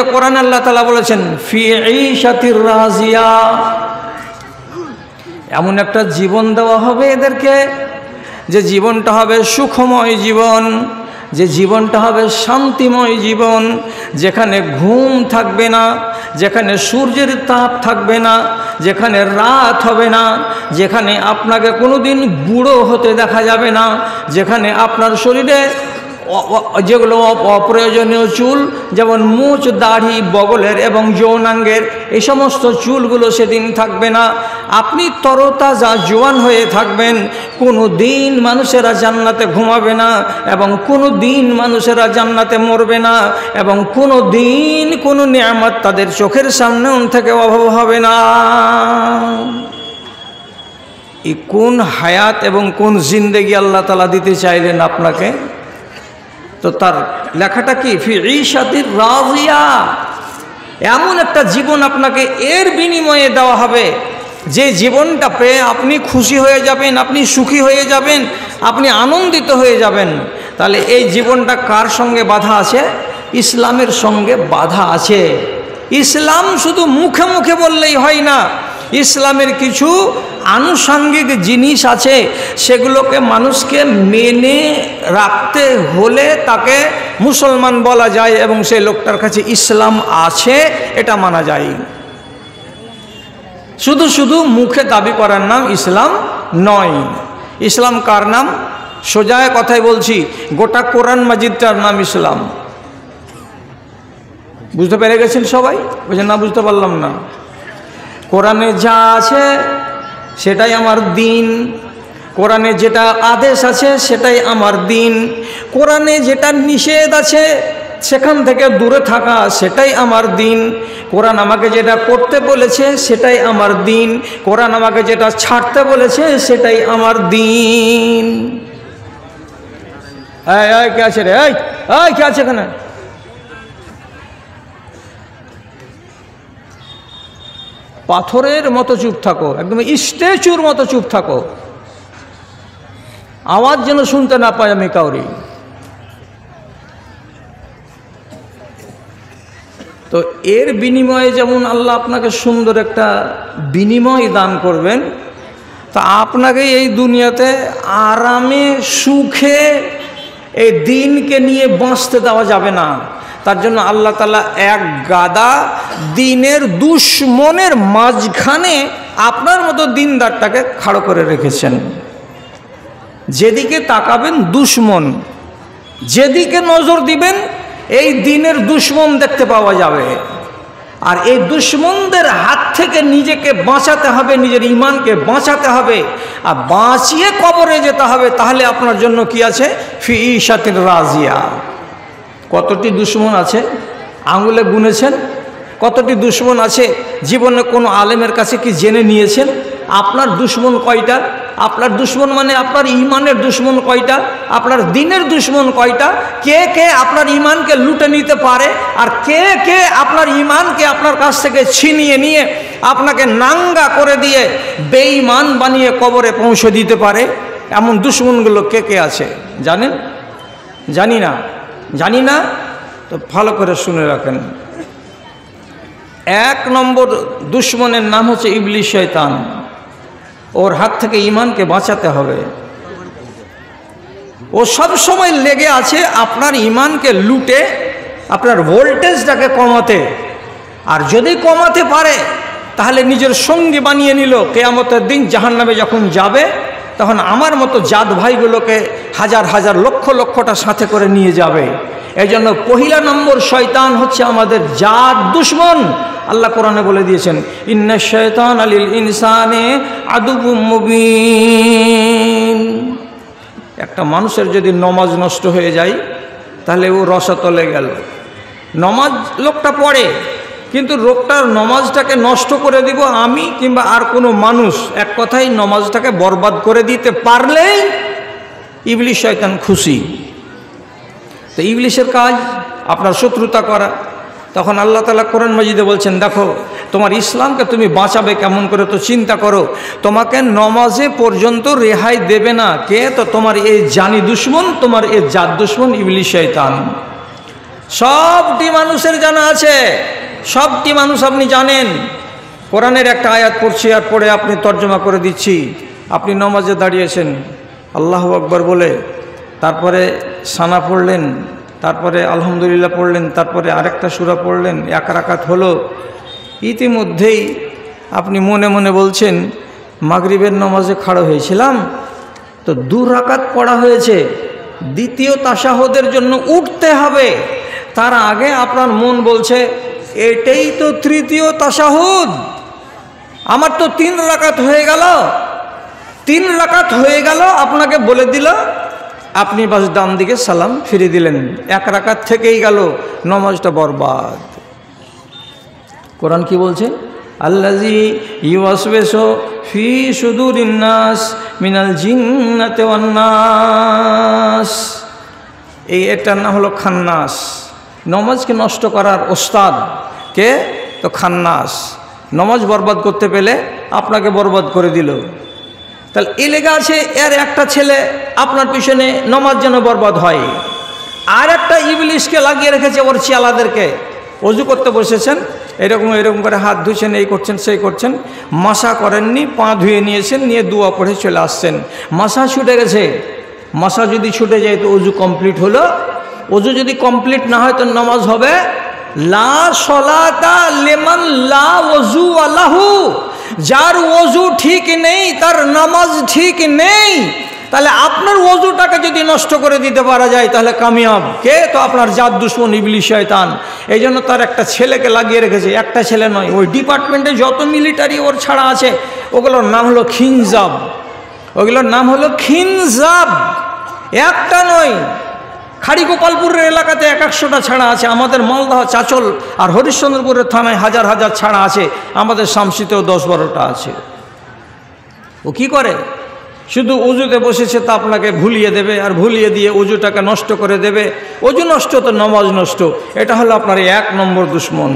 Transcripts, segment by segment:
যে কোরআন আল্লাহ তাআলা বলেছেন ফি ঈশাতির রাজিয়া, এমন একটা জীবন দেওয়া হবে এদেরকে যে জীবনটা হবে সুখময় জীবন, যে জীবনটা হবে শান্তিময় জীবন, যেখানে ঘুম থাকবে না, যেখানে সূর্যের তাপ থাকবে না, যেখানে রাত হবে না, যেখানে আপনাকে কোনোদিন বুড়ো হতে দেখা যাবে না, যেখানে আপনার শরীরে যেগুলো অপ্রয়োজনীয় চুল যেমন মুছ, দাড়ি, বগলের এবং যৌনাঙ্গের এই সমস্ত চুলগুলো সেদিন থাকবে না। আপনি তরতাজা জোয়ান হয়ে থাকবেন। কোনো দিন মানুষেরা জান্নাতে ঘুমাবে না এবং কোনো দিন মানুষেরা জান্নাতে মরবে না এবং কোনো দিন কোনো নিয়ামত তাদের চোখের সামনে থেকে অভাব হবে না। এই কোন হায়াত এবং কোন জিন্দেগি আল্লাহ তাআলা দিতে চাইলেন আপনাকে? তো তার লেখাটা কি ফি ঈশাতির রাজিয়া, এমন একটা জীবন আপনাকে এর বিনিময়ে দেওয়া হবে যে জীবনটা পেয়ে আপনি খুশি হয়ে যাবেন, আপনি সুখী হয়ে যাবেন, আপনি আনন্দিত হয়ে যাবেন। তাহলে এই জীবনটা কার সঙ্গে বাধা আছে? ইসলামের সঙ্গে বাধা আছে। ইসলাম শুধু মুখে মুখে বললেই হয় না, ইসলামের কিছু আনুষঙ্গিক জিনিস আছে, সেগুলোকে মানুষকে মেনে রাখতে হলে তাকে মুসলমান বলা যায় এবং সেই লোকটার কাছে ইসলাম আছে এটা মানা যায়। শুধু শুধু মুখে দাবি করার নাম ইসলাম নয়। ইসলাম কার নাম? সোজা কথাই বলছি, গোটা কোরআন মাজিদটার নাম ইসলাম। বুঝতে পেরে গেছেন সবাই? বুঝেন না? বুঝতে পারলাম না। কোরআনে যা আছে সেটাই আমার দিন, কোরআনে যেটা আদেশ আছে সেটাই আমার দিন, কোরআনে যেটা নিষেধ আছে সেখান থেকে দূরে থাকা সেটাই আমার দিন, কোরআন আমাকে যেটা করতে বলেছে সেটাই আমার দিন, কোরআন আমাকে যেটা ছাড়তে বলেছে সেটাই আমার দিন। এই কে আছে রে? এই কে আছে এখানে? পাথরের মতো চুপ থাকো, একদম স্ট্যাচুর মতো চুপ থাকো, আওয়াজ যেন শুনতে না পাই আমি কাউরি। তো এর বিনিময়ে যেমন আল্লাহ আপনাকে সুন্দর একটা বিনিময় দান করবেন, তা আপনাকে এই দুনিয়াতে আরামে সুখে এই দিনকে নিয়ে বাঁচতে দেওয়া যাবে না। তার জন্য আল্লাহ তাআলা এক গাদা দিনের দুশ্মনের মাঝখানে আপনার মতো দিনদারটাকে খাড়ো করে রেখেছেন। যেদিকে তাকাবেন দুশ্মন, যেদিকে নজর দিবেন এই দিনের দুশ্মন দেখতে পাওয়া যাবে। আর এই দুশ্মনদের হাত থেকে নিজেকে বাঁচাতে হবে, নিজের ঈমানকে বাঁচাতে হবে আর বাঁচিয়ে কবরে যেতে হবে। তাহলে আপনার জন্য কি আছে? ফি ঈশাতির রাজিয়া। কতটি দুশ্মন আছে আঙুলে গুনেছেন? কতটি দুশ্মন আছে জীবনে কোনো আলেমের কাছে কি জেনে নিয়েছেন? আপনার দুশ্মন কয়টা? আপনার দুশ্মন মানে আপনার ঈমানের দুশ্মন কয়টা? আপনার দিনের দুশ্মন কয়টা? কে কে আপনার ঈমানকে লুটে নিতে পারে আর কে কে আপনার ঈমানকে আপনার কাছ থেকে ছিনিয়ে নিয়ে আপনাকে নাঙ্গা করে দিয়ে বেঈমান বানিয়ে কবরে পৌঁছে দিতে পারে? এমন দুশ্মনগুলো কে কে আছে জানেন? জানি না। জানি না তো ভালো করে শুনে রাখেন। এক নম্বর দুশ্মনের নাম হচ্ছে ইবলিস শয়তান। ওর হাত থেকে ঈমানকে বাঁচাতে হবে। ও সব সময় লেগে আছে আপনার ঈমানকে লুটে আপনার ভোল্টেজটাকে কমাতে। আর যদি কমাতে পারে তাহলে নিজের সঙ্গী বানিয়ে নিল, কিয়ামতের দিন জাহান্নামে যখন যাবে তখন আমার মতো জাত ভাইগুলোকে হাজার হাজার লক্ষ লক্ষটা সাথে করে নিয়ে যাবে। এই জন্য পহিলা নম্বর শয়তান হচ্ছে আমাদের জাত দুশ্মন। আল্লাহ কোরআনে বলে দিয়েছেন, ইন্না শায়তানা লিল ইনসানি আদুউম মুবিন। একটা মানুষের যদি নমাজ নষ্ট হয়ে যায় তাহলে ও রসাতলে গেল। নমাজ লোকটা পড়ে কিন্তু লোকটার নমাজটাকে নষ্ট করে দিব আমি কিংবা আর কোনো মানুষ, এক কথায় নমাজটাকে বরবাদ করে দিতে পারলেই ইবলিস শয়তান খুশি। তো ইবলিসের কাজ আপনার শত্রুতা করা। তখন আল্লাহ তাআলা কোরআন মাজিদে বলছেন, দেখো তোমার ইসলামকে তুমি বাঁচাবে কেমন করে তো চিন্তা করো। তোমাকে নমাজে পর্যন্ত রেহাই দেবে না কে? তো তোমার এই জানি দুশ্মন, তোমার এই জাত দুশ্মন ইবলিস শয়তান। সবটি মানুষের জানা আছে, সবটি মানুষ আপনি জানেন। কোরআনের একটা আয়াত পড়ছি আর পড়ে আপনি তর্জমা করে দিচ্ছি। আপনি নামাজে দাঁড়িয়েছেন, আল্লাহু আকবার বলে, তারপরে সানা পড়লেন, তারপরে আলহামদুলিল্লাহ পড়লেন, তারপরে আরেকটা সূরা পড়লেন, এক রাকাত হলো। ইতিমধ্যেই আপনি মনে মনে বলছেন, মাগরিবের নামাজে খাড়া হয়েছিলাম তো 2 রাকাত পড়া হয়েছে, দ্বিতীয় তাশাহুদের জন্য উঠতে হবে। তার আগে আপনার মন বলছে এটাই তো তৃতীয় তাশাহুদ, আমার তো 3 রাকাত হয়ে গেল। 3 রাকাত হয়ে গেল, আপনাকে বলে দিল, আপনি বাস ডান দিকে সালাম ফিরে দিলেন, 1 রাকাত থেকেই গেল, নামাজটা বরবাদ। কোরআন কি বলছে? আল্লাযী ইউওয়াসওয়িসু ফি সুদুরিন নাস মিনাল জিন্নাতি ওয়ান নাস। এটার নাম হলো খান্নাস। নামাজকে নষ্ট করার ওস্তাদ কে? তো খান্নাস। নামাজ বরবাদ করতে পেলে আপনাকে বরবাদ করে দিল। তাহলে এই লেখা আছে এর একটা ছেলে আপনার পিছনে নামাজ যেন বরবাদ হয়, আর একটা ইবলিশকে লাগিয়ে রেখেছে ওর চেলাদেরকে। ওযু করতে বসেছেন, এরকম করে হাত ধুয়েছেন, এই করছেন সেই করছেন, মাসা করেননি, পা ধুয়ে নিয়েছেন, নিয়ে দোয়া পড়ে চলে আসছেন, মাসা ছুটে গেছে। মাসা যদি ছুটে যায় তো ওযু কমপ্লিট হলো। ওযু যদি কমপ্লিট না হয় তো নামাজ হবে লা সলাতা লিমান লা ওযু আলাহু। যার ওযু ঠিক নেই তার নামাজ ঠিক নেই। তাহলে আপনার ওযুটাকে যদি নষ্ট করে দিতে পারা যায় তাহলে কামিয়াব কে? তো আপনার জাত দুশমন ইবলিশ শয়তান। এই জন্য তার একটা ছেলেকে লাগিয়ে রেখেছে, একটা ছেলে নয়, ওই ডিপার্টমেন্টে যত মিলিটারি ওর ছাড়া আছে ওগুলোর নাম হলো খিনজাব। ওগুলোর নাম হলো খিনজাব, একটা নয়। খাড়িগোপালপুরের এলাকাতে 100টা ছাড়া আছে, আমাদের মালদহ, চাচল আর হরিশ্চন্দ্রপুরের থানায় হাজার হাজার ছাড়া আছে, আমাদের শামসিতেও 10-12টা আছে। ও কি করে? শুধু উজুতে বসেছে তা আপনাকে ভুলিয়ে দেবে, আর ভুলিয়ে দিয়ে উজুটাকে নষ্ট করে দেবে। উজু নষ্ট তো নামাজ নষ্ট। এটা হলো আপনার 1 নম্বর দুশমন।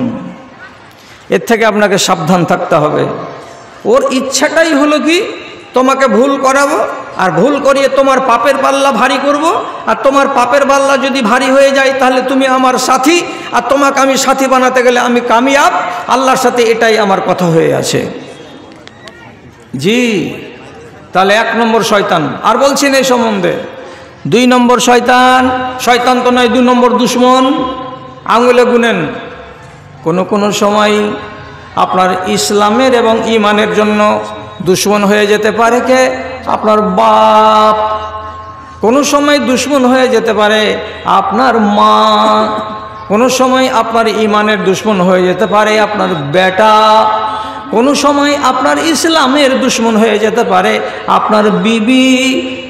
এর থেকে আপনাকে সাবধান থাকতে হবে। ওর ইচ্ছাটাই হলো কি তোমাকে ভুল করাবো, আর ভুল করিয়ে তোমার পাপের পাল্লা ভারী করব। আর তোমার পাপের পাল্লা যদি ভারী হয়ে যায় তাহলে তুমি আমার সাথী, আর তোমাকে আমি সাথী বানাতে গেলে আমি কামিয়াব আল্লাহর সাথে, এটাই আমার কথা হয়ে আছে। জি, তাহলে 1 নম্বর শয়তান। আর বলছি না এই সম্বন্ধে। 2 নম্বর শয়তান, শয়তান তো নয়, 2 নম্বর দুশমন। আঙুলে গুনেন। কোনো সময় আপনার ইসলামের এবং ইমানের জন্য দুশমন হয়ে যেতে পারে কে? আপনার বাপ। কোনো সময় দুশমন হয়ে যেতে পারে আপনার মা। কোনো সময় আপনার ইমানের দুশমন হয়ে যেতে পারে আপনার বেটা। কোনো সময় আপনার ইসলামের দুশমন হয়ে যেতে পারে আপনার বিবি।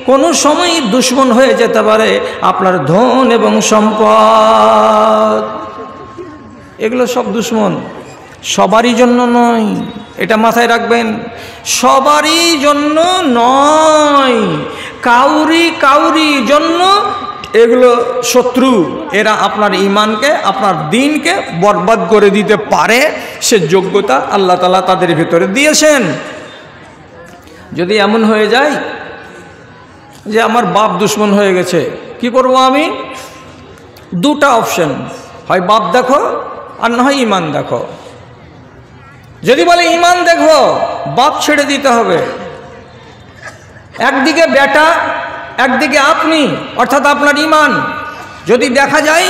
কোনো সময় দুশমন হয়ে যেতে পারে আপনার ধন এবং সম্পদ। এগুলো সব দুশমন, সবারই জন্য নয়, এটা মাথায় রাখবেন। সবারই জন্য নয়, কাউরি জন্য এগুলো শত্রু। এরা আপনার ঈমানকে, আপনার দ্বীনকে বরবাদ করে দিতে পারে, সে যোগ্যতা আল্লাহ তাআলা তাদের ভিতরে দিয়েছেন। যদি এমন হয়ে যায় যে আমার বাপ দুশমন হয়ে গেছে, কি করব আমি? 2টা অপশন, হয় বাপ দেখো আর না হয় ঈমান দেখো। যদি বলে ঈমান দেখো, বাপ ছেড়ে দিতে হবে। একদিকে বেটা, একদিকে আপনি, অর্থাৎ আপনার ঈমান। যদি দেখা যায়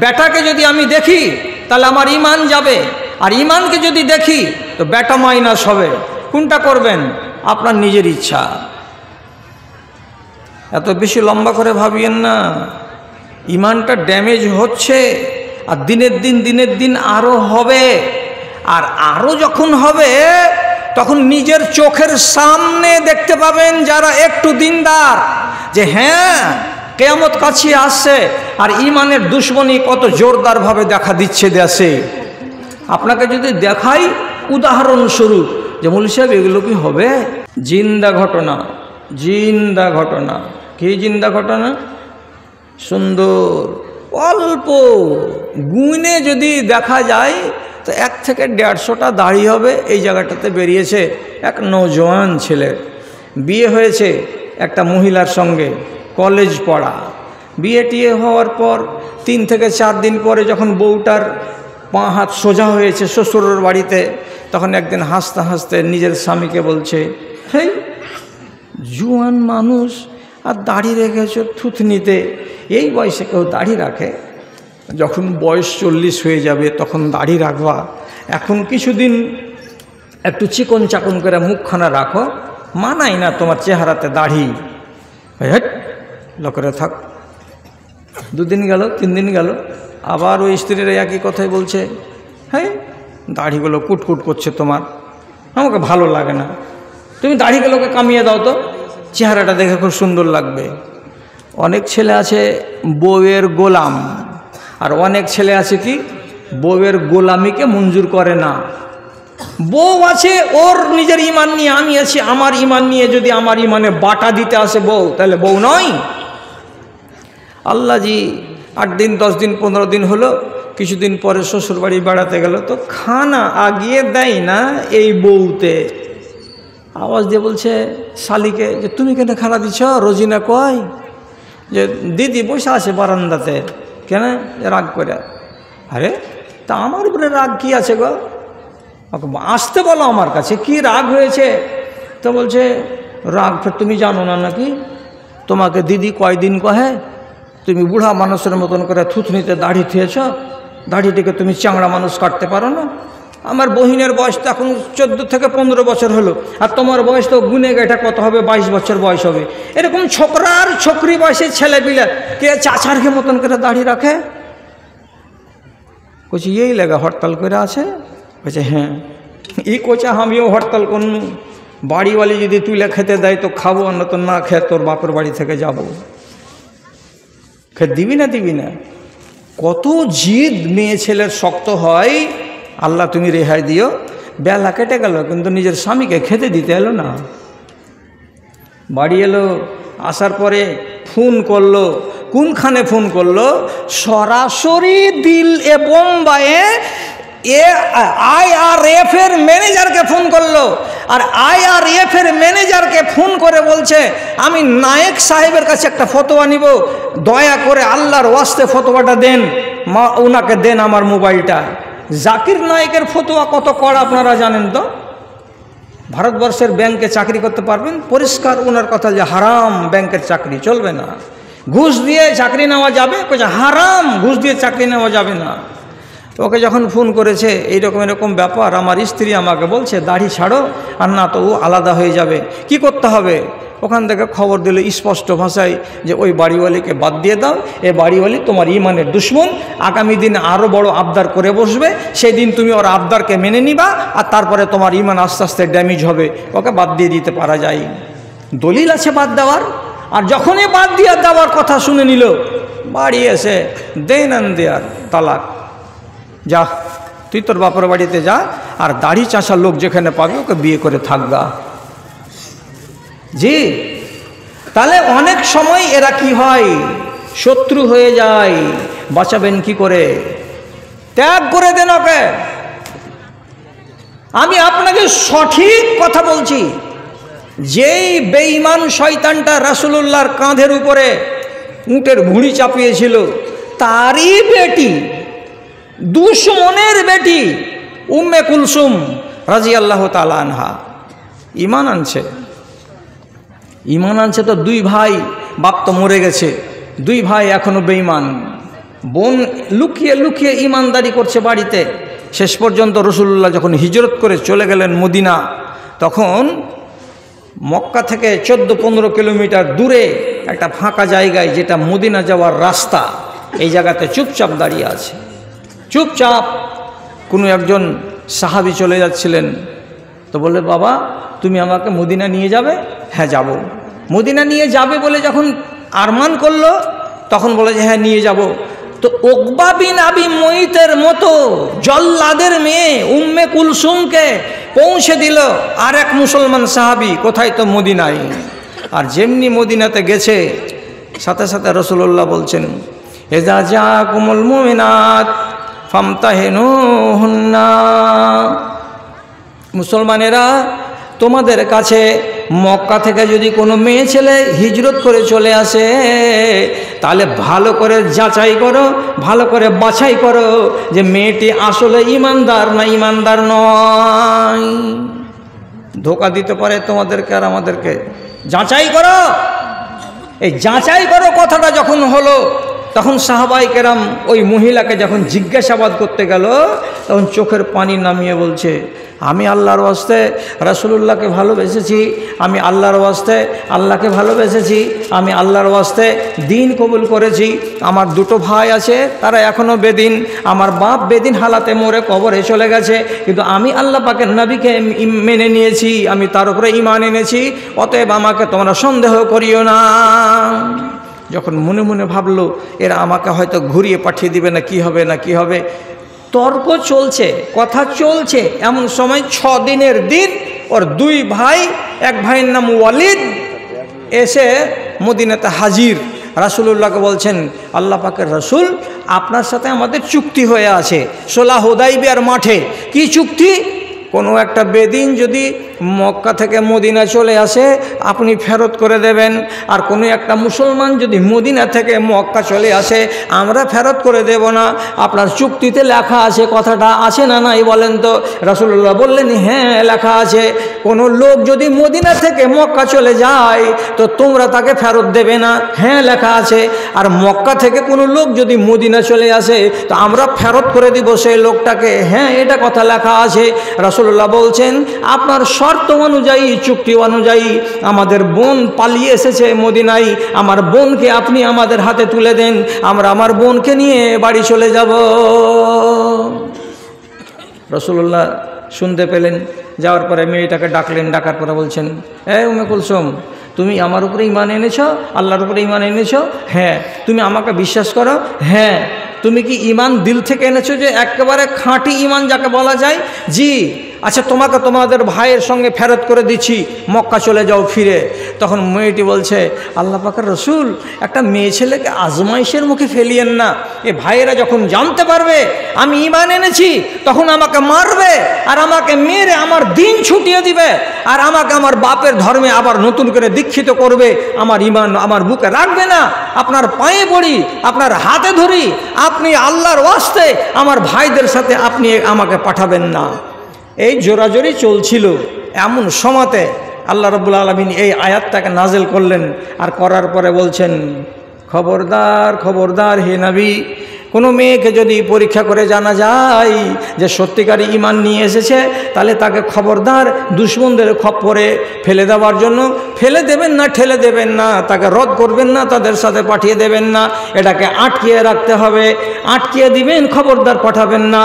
বেটাকে যদি আমি দেখি তাহলে আমার ঈমান যাবে, আর ঈমানকে যদি দেখি তো বেটা মাইনাস হবে। কোনটা করবেন? আপনার নিজের ইচ্ছা। এত বেশি লম্বা করে ভাবিয়েন না। ঈমানটা ড্যামেজ হচ্ছে, আর দিনের দিন আরও হবে। আর আরও যখন হবে তখন নিজের চোখের সামনে দেখতে পাবেন যারা একটু দিনদার, যে হ্যাঁ কিয়ামত কাছে আসছে, আর ঈমানের দুশমনী কত জোরদারভাবে দেখা দিচ্ছে দেশে। আপনাকে যদি দেখাই উদাহরণস্বরূপ যে মৌলভী সাহেব এগুলো কি হবে? জিন্দা ঘটনা, জিন্দা ঘটনা। কি জিন্দা ঘটনা? সুন্দর, অল্প গুণে যদি দেখা যায় তো 1 থেকে 150টা দাড়ি হবে। এই জায়গাটাতে বেরিয়েছে এক নওজোয়ান ছেলে, বিয়ে হয়েছে একটা মহিলার সঙ্গে, কলেজ পড়া। বিয়ে টিয়ে হওয়ার পর 3 থেকে 4 দিন পরে যখন বউটার পা হাত সোজা হয়েছে শ্বশুরের বাড়িতে, তখন একদিন হাসতে হাসতে নিজের স্বামীকে বলছে, হেই জুয়ান মানুষ আর দাড়ি রেখেছ থুতনিতে, এই বয়সে কেউ দাড়ি রাখে? যখন বয়স 40 হয়ে যাবে তখন দাড়ি রাখবা, এখন কিছুদিন একটু চিকন চাকন করে মুখখানা রাখো, মানাই না তোমার চেহারাতে দাড়ি। হেট লোকেরা থাক। 2 দিন গেল, 3 দিন গেল, আবার ওই স্ত্রীরা একই কথাই বলছে, হ্যাঁ দাড়িগুলো কুটকুট করছে তোমার, আমাকে ভালো লাগে না, তুমি দাড়িগুলোকে কামিয়ে দাও তো, চেহারাটা দেখে খুব সুন্দর লাগবে। অনেক ছেলে আছে বউয়ের গোলাম, আর অনেক ছেলে আছে কি বউয়ের গোলামিকে মঞ্জুর করে না। বউ আছে ওর নিজের ইমান নিয়ে, আমি আছি আমার ইমান নিয়ে, যদি আমার ইমানে বাটা দিতে আসে বউ, তাহলে বউ নয়। আল্লাহ জি 8 দিন 10 দিন 15 দিন হলো, কিছুদিন পরে শ্বশুর বাড়ি বেড়াতে গেল, তো খানা আগিয়ে দেয় না এই বউতে। আওয়াজ দিয়ে বলছে শালিকে যে তুমি কেন খানা দিচ্ছ? রোজিনা কয় যে দিদি বসে আছে বারান্দাতে, কেন রাগ করে? আরে তা আমার উপরে রাগ কি আছে গো? আসতে বলো আমার কাছে, কি রাগ হয়েছে? তো বলছে রাগ তুমি জানো না নাকি? তোমাকে দিদি কয়দিন কহে, তুমি বুড়া মানুষের মতন করে থুতনিতে দাড়ি থুয়েছ, দাড়িটিকে তুমি চাংড়া মানুষ কাটতে পারো না? আমার বহিনের বয়স তো এখন 14 থেকে 15 বছর হলো, আর তোমার বয়স তো গুনে এটা কত হবে, 22 বছর বয়স হবে। এরকম ছোকরার ছোকরি বয়সের ছেলেপিলে কে চাচারকে মতন করে দাড়ি রাখে? বলছি এই লেগে হরতাল করে আছে? বলছে হ্যাঁ। এই কোচা আমিও হরতাল করুন, বাড়িওয়ালি যদি তুলে খেতে দেয় তো খাবো, না তো না খেয়ে তোর বাপের বাড়ি থেকে যাবো। খেয়ে দিবি না দিবি না? কত জিদ মেয়ে ছেলের শক্ত হয়। আল্লাহ তুমি রেহাই দিও। বেলা কেটে গেল কিন্তু নিজের স্বামীকে খেতে দিতে এলো না। বাড়ি এলো, আসার পরে ফোন করলো। কোনখানে ফোন করলো? সরাসরি দিল এ বোম্বাইয়ে IRF এর ম্যানেজারকে ফোন করলো। আর IRF এর ম্যানেজারকে ফোন করে বলছে আমি নায়েক সাহেবের কাছে একটা ফতোয়া নিব, দয়া করে আল্লাহর ওয়াস্তে ফতোয়াটা দেন, মা ওনাকে দেন আমার মোবাইলটা। জাকির নায়েকের ফতোয়া কত কড়া আপনারা জানেন তো? ভারতবর্ষের ব্যাংকে চাকরি করতে পারবেন? পরিষ্কার ওনার কথা যে হারাম, ব্যাংকের চাকরি চলবে না। ঘুষ দিয়ে চাকরি নেওয়া যাবে? হারাম, ঘুষ দিয়ে চাকরি নেওয়া যাবে না। ওকে যখন ফোন করেছে এইরকম এরকম ব্যাপার, আমার স্ত্রী আমাকে বলছে দাড়ি ছাড়ো, আর না তো ও আলাদা হয়ে যাবে, কি করতে হবে? ওখান থেকে খবর দিল স্পষ্ট ভাষায় যে ওই বাড়িওয়ালিকে বাদ দিয়ে দাও, এ বাড়িওয়ালি তোমার ইমানের দুশ্মন, আগামী দিনে আরও বড় আবদার করে বসবে, সেই দিন তুমি ওর আবদারকে মেনে নিবা, আর তারপরে তোমার ইমান আস্তে আস্তে ড্যামেজ হবে, ওকে বাদ দিয়ে দিতে পারা যায়। দলিল আছে বাদ দেওয়ার। আর যখনই বাদ দিয়ে দেওয়ার কথা শুনে নিল, বাড়ি এসে দেন আন দেয়ার তালাক। যা তুই তোর বাপের বাড়িতে যা, আর দাড়ি চাষা লোক যেখানে পাবে ওকে বিয়ে করে থাকবা। জি, তাহলে অনেক সময় এরা কি হয়, শত্রু হয়ে যায়। বাঁচাবেন কি করে? ত্যাগ করে দেন ওকে। আমি আপনাকে সঠিক কথা বলছি, যেই বেঈমান শয়তানটা রাসূলুল্লাহর কাঁধের উপরে উটের ভুঁড়ি চাপিয়েছিল, তারই বেটি, দুশমনের বেটি উম্মে কুলসুম রাদিয়াল্লাহু তাআলা আনহা ঈমান আনছে। ঈমান আনছে তো 2 ভাই, বাপ তো মরে গেছে, 2 ভাই এখনো বেঈমান। বোন লুকিয়ে লুকিয়ে ঈমানদারি করছে বাড়িতে। শেষ পর্যন্ত রাসূলুল্লাহ যখন হিজরত করে চলে গেলেন মদিনা, তখন মক্কা থেকে 14-15 কিলোমিটার দূরে একটা ফাঁকা জায়গায়, যেটা মদিনা যাওয়ার রাস্তা, এই জায়গাতে চুপচাপ দাঁড়িয়ে আছে। চুপচাপ কোনো একজন সাহাবী চলে যাচ্ছিলেন, তো বলে বাবা তুমি আমাকে মদিনা নিয়ে যাবে? হ্যাঁ যাব। মদিনা নিয়ে যাবে বলে যখন আরমান করলো, তখন বলে যে হ্যাঁ নিয়ে যাব। তো উকবা বিন আবি মুইতের মতো জল্লাদের মেয়ে উম্মে কুলসুমকে পৌঁছে দিল আর এক মুসলমান সাহাবী, কোথায়? তো মদিনায়। আর যেমনি মদিনাতে গেছে, সাথে সাথে রাসূলুল্লাহ বলছেন ইযা জাকুমুল মুমিনাত ফামতাহিনুহুন্না, মুসলমানেরা তোমাদের কাছে মক্কা থেকে যদি কোনো মেয়ে ছেলে হিজরত করে চলে আসে তাহলে ভালো করে যাচাই করো, ভালো করে বাছাই করো যে মেয়েটি আসলে ইমানদার না ইমানদার নয়। ধোঁকা দিতে পারে তোমাদেরকে আর আমাদেরকে। যাচাই করো, এই যাচাই করো কথাটা যখন হলো, তখন সাহাবায়ে কেরাম ওই মহিলাকে যখন জিজ্ঞাসাবাদ করতে গেল তখন চোখের পানি নামিয়ে বলছে, আমি আল্লাহর ওয়াস্তে রাসূলুল্লাহকে ভালোবেসেছি, আমি আল্লাহর ওয়াস্তে আল্লাহকে ভালোবেসেছি, আমি আল্লাহর ওয়াস্তে দিন কবুল করেছি। আমার দুটো ভাই আছে, তারা এখনও বেদিন, আমার বাপ বেদিন হালাতে মরে কবরে চলে গেছে, কিন্তু আমি আল্লাহ পাকের নবীকে মেনে নিয়েছি, আমি তার উপরে ঈমান এনেছি, অতএব আমাকে তোমরা সন্দেহ করিও না। যখন মনে মনে ভাবলো এরা আমাকে হয়তো ঘুরিয়ে পাঠিয়ে দিবে না কি হবে না কি হবে, তর্ক চলছে, কথা চলছে, এমন সময় 6 দিনের দিন ওর 2 ভাই, এক ভাইয়ের নাম ওয়ালিদ, এসে মদিনাতে হাজির। রাসূলুল্লাহকে বলছেন, আল্লাহ পাকের রাসূল, আপনার সাথে আমাদের চুক্তি হয়ে আছে সুলহ হুদাইবিয়ার মাঠে। কি চুক্তি? কোনো একটা বেদিন যদি মক্কা থেকে মদিনা চলে আসে আপনি ফেরত করে দেবেন, আর কোনো একটা মুসলমান যদি মদিনা থেকে মক্কা চলে আসে আমরা ফেরত করে দেব না। আপনার চুক্তিতে লেখা আছে, কথাটা আছে না নাই বলেন তো? রাসূলুল্লাহ বললেন, হ্যাঁ লেখা আছে, কোনো লোক যদি মদিনা থেকে মক্কা চলে যায় তো তোমরা তাকে ফেরত দেবে না, হ্যাঁ লেখা আছে। আর মক্কা থেকে কোনো লোক যদি মদিনা চলে আসে তো আমরা ফেরত করে দিব সেই লোকটাকে, হ্যাঁ এটা কথা লেখা আছে। রাসূলুল্লাহ বলছেন, আপনার শর্ত অনুযায়ী, চুক্তি অনুযায়ী আমাদের বোন পালিয়ে এসেছে মদিনায়, আমার বোনকে আপনি আমাদের হাতে তুলে দেন, আমরা আমার বোনকে নিয়ে বাড়ি চলে যাব। রাসূলুল্লাহ শুনতে পেলেন, যাওয়ার পরে মেয়েটাকে ডাকলেন, ডাকার পরে বলছেন, উম্মে কুলসুম, তুমি আমার উপরে ঈমান এনেছো, আল্লাহর উপরে ঈমান এনেছো? হ্যাঁ। তুমি আমাকে বিশ্বাস করো? হ্যাঁ। তুমি কি ঈমান দিল থেকে এনেছো, যে একেবারে খাঁটি ঈমান যাকে বলা যায়? জি। আচ্ছা, তোমাকে তোমাদের ভাইয়ের সঙ্গে ফেরত করে দিচ্ছি, মক্কা চলে যাও ফিরে। তখন মেয়েটি বলছে, আল্লাহ পাকের রসুল, একটা মেয়ে ছেলেকে আজমাইশের মুখে ফেলিয়েন না, এ ভাইয়েরা যখন জানতে পারবে আমি ঈমান এনেছি তখন আমাকে মারবে, আর আমাকে মেরে আমার দিন ছুটিয়ে দিবে, আর আমাকে আমার বাপের ধর্মে আবার নতুন করে দীক্ষিত করবে, আমার ঈমান আমার বুকে রাখবে না। আপনার পায়ে পড়ি, আপনার হাতে ধরি, আপনি আল্লাহর ওয়াস্তে আমার ভাইদের সাথে আপনি আমাকে পাঠাবেন না। এই জোরাজোরি চলছিল, এমন সময়তে আল্লাহ রাব্বুল আলামিন এই আয়াতটাকে নাজেল করলেন, আর করার পরে বলছেন, খবরদার খবরদার হে নবী, কোনো মেয়েকে যদি পরীক্ষা করে জানা যায় যে সত্যিকারী ঈমান নিয়ে এসেছে, তাহলে তাকে খবরদার দুশমনদের খপ্পরে ফেলে দেওয়ার জন্য ফেলে দেবেন না, ঠেলে দেবেন না, তাকে রদ করবেন না, তাদের সাথে পাঠিয়ে দেবেন না, এটাকে আটকিয়ে রাখতে হবে, আটকিয়ে দিবেন, খবরদার পাঠাবেন না।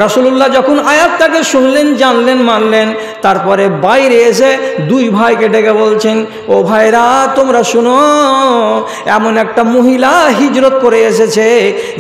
রাসূলুল্লাহ যখন আয়াতটাকে শুনলেন, জানলেন, মানলেন, তারপরে বাইরে এসে 2 ভাইকে ডেকে বলছেন, ও ভাইরা তোমরা শুনো, এমন একটা মহিলা হিজরত করে এসেছে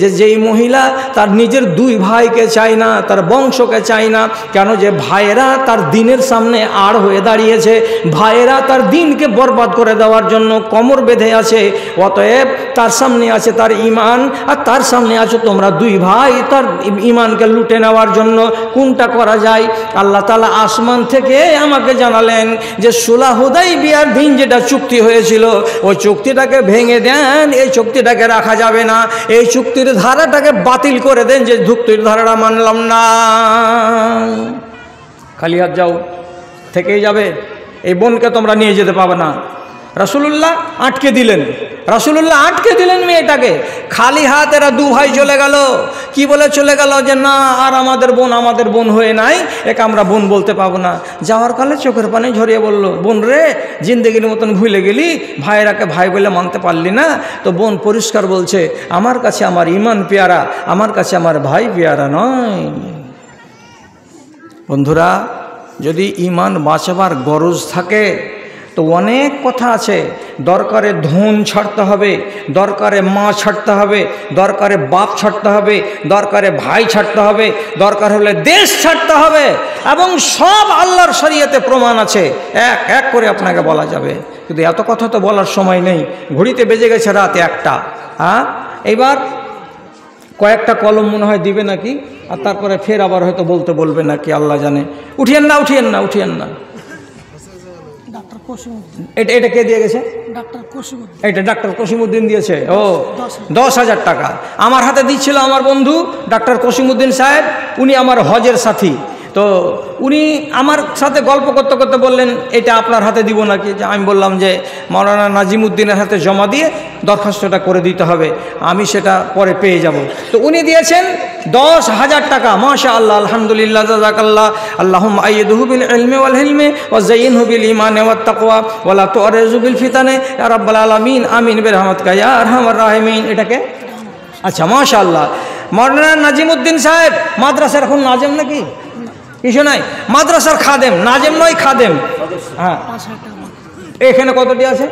যে যেই মহিলা তার নিজের 2 ভাইকে চায় না, তার বংশকে চায় না। কেন? যে ভাইয়েরা তার দিনের সামনে আড় হয়ে দাঁড়িয়েছে, ভাইয়েরা তার দিনকে বরবাদ করে দেওয়ার জন্য কোমর বেঁধে আছে, অতএব তার সামনে আছে তার ঈমান, আর তার সামনে আছে তোমরা 2 ভাই তার ঈমানকে লুটে নেওয়ার জন্য। কোনটা করা যায়? আল্লাহ তাআলা আসমান থেকে আমাকে জানালেন যে সুলহ হুদাইবিয়ার দিন যেটা চুক্তি হয়েছিল ওই চুক্তিটাকে ভেঙে দেন, এই চুক্তিটাকে রাখা যাবে না, এই চুক্তির ধারাটাকে বাতিল করে দেন, যে চুক্তির ধারাটা মানলাম না। খালি হাত যাও, থেকেই যাবে, এই বোনকে তোমরা নিয়ে যেতে পাবে না। রাসূলুল্লাহ আটকে দিলেন, রাসূলুল্লাহ আটকে দিলেন মেয়েটাকে। খালি হাত এরা 2 ভাই চলে গেল। কি বলে চলে গেল? যে না, আর আমাদের বোন হয়ে নাই, একে আমরা বোন বলতে পাবো না। যাওয়ার কালে চোখের পানি ঝরিয়ে বলল, বোন রে, জিন্দেগির মতন ভুলে গেলি, ভাইয়েরাকে ভাই বলে মানতে পারলি না। তো বোন পরিষ্কার বলছে, আমার কাছে আমার ঈমান পেয়ারা, আমার কাছে আমার ভাই পেয়ারা নয়। বন্ধুরা, যদি ঈমান বাঁচাবার গরজ থাকে তো অনেক কথা আছে। দরকারে ধন ছাড়তে হবে, দরকারে মা ছাড়তে হবে, দরকারে বাপ ছাড়তে হবে, দরকারে ভাই ছাড়তে হবে, দরকার হলে দেশ ছাড়তে হবে, এবং সব আল্লাহর শরীয়তে প্রমাণ আছে, এক এক করে আপনাকে বলা যাবে। কিন্তু এত কথা তো বলার সময় নেই, ঘড়িতে বেজে গেছে রাত 1টা। এইবার কয়েকটা কলম মনে হয় দিবে নাকি, আর তারপরে ফের আবার হয়তো বলতে বলবে নাকি, আল্লাহ জানে। উঠিয়েন না, উঠিয়েন না, উঠিয়েন না। ডাক্তার কসিমউদ্দিন। এটা কে দিয়ে গেছে? ডাক্তার কসিমউদ্দিন। এটা ডাক্তার কসিমউদ্দিন দিয়েছে। ও 10,000 টাকা আমার হাতে দিচ্ছিল আমার বন্ধু ডাক্তার কসিমউদ্দিন সাহেব। উনি আমার হজের সাথী। তো উনি আমার সাথে গল্প করতে করতে বললেন, এটা আপনার হাতে দিব নাকি? যে আমি বললাম যে মাওলানা নাজিমউদ্দিনের হাতে জমা দিয়ে দরখাস্তটা করে দিতে হবে, আমি সেটা পরে পেয়ে যাব। তো উনি দিয়েছেন 10,000 টাকা। মাশাআল্লাহ, আলহামদুলিল্লাহ, জাযাকাল্লাহ। আল্লাহুম্মা আইয়িদহু বিল ইলমি ওয়াল হিলমি ওয়া যায়্যিনহু বিল ঈমানি ওয়াত তাকওয়া ওয়া লা তু'রিজু বিল ফিতানি ইয়া রাব্বাল আলামিন আমিন বিরহমাতিকা ইয়া আরহামার রাহিমিন। এটাকে আচ্ছা, মাশাআল্লাহ। মাওলানা নাজিমউদ্দিন সাহেব মাদ্রাসার এখন নাজেম নাকি কিছু নাই, মাদ্রাসার খাদেম, নাজেম নয় খাদেম। হ্যাঁ, 5,000 টাকা। এখানে কতটি আছে?